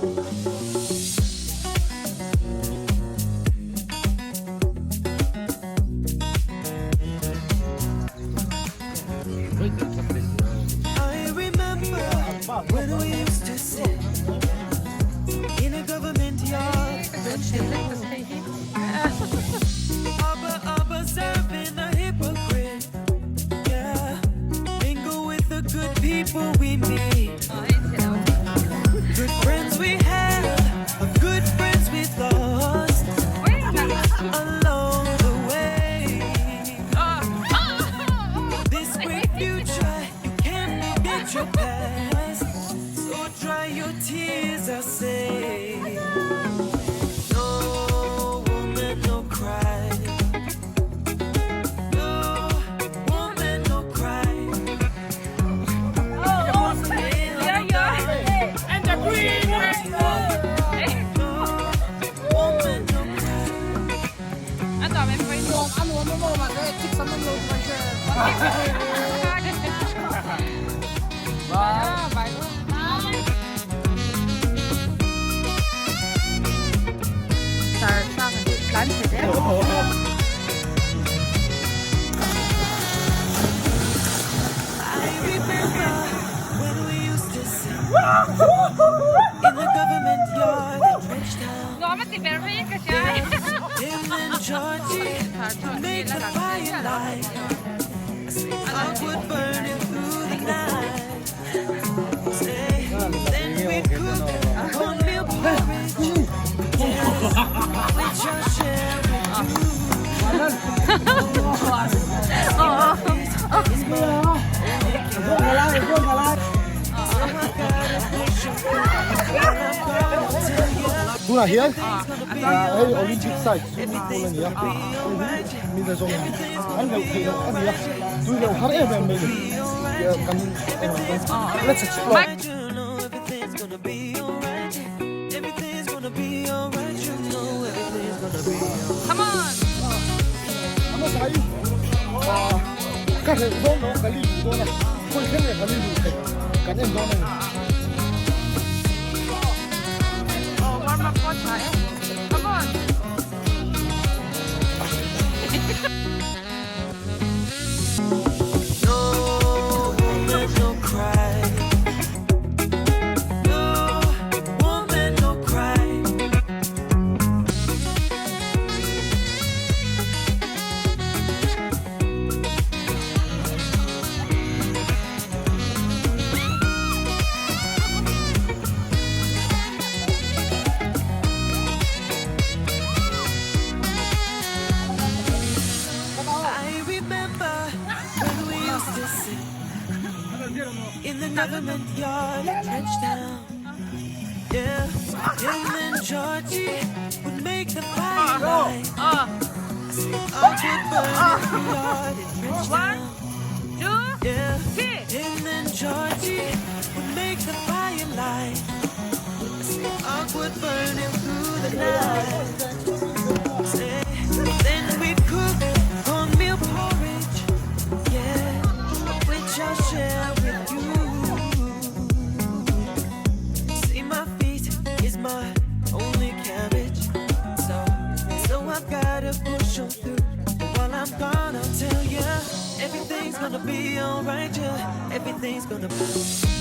I remember when we used to sit in a government yard, observing a hypocrite. Yeah, mingle with the good people we meet. Good friends we have, good friends we lost along the way. This great future, you can't forget your past. So dry your tears, I say. No woman, no cry. No woman, no cry. And the green No woman, no cry. อันต่อเป็นไฟลงอันหัวโมมาเลยทิกซัมมันลงมาเชื่อว้าไปสร้างร้านเสร็จแล้ว I remember when we used to sit in the government yard at Bridgetown. ล้อมันติดเป็นพี่กระชาย Him and Georgie made the fire light. I would burn it through the night. Say, then we'd cook cornmeal porridge. Yeah, which I'll share with you. It's my only care. So I gotta push you through. I'm gonna tell you. Buna hier? Everything's gonna be Hey, Olympic site. Everything's gonna be alright. Mida zon. Anh đâu thì đâu anh nhá. Tôi đâu har även med. Jag kan let's explore. You know everything's gonna be alright. Everything's gonna be alright. You know everything's gonna be alright. Come on Ano tayo? Kasi doon no, kaligo doon na. Kung kanya kaligo kay. Kanya doon na. ออกวันมาก่อนถ่าย Come on No woman, no cry. No woman, no cry. I remember when we used to sit in the government yard at Bridgetown. Yeah, him and Georgie would make the fire light. I would burn in the yard at Bridgetown. ดู Yeah, ที่ him and Georgie would make the fire light. I would burn him through the night. Say, then we'd cook cornmeal porridge. Yeah, which I'll share with you. See, my feet is my only cabbage. So I've gotta push on through. But while I'm gone, I'll tell ya, everything's gonna be alright. Yeah, everything's gonna be.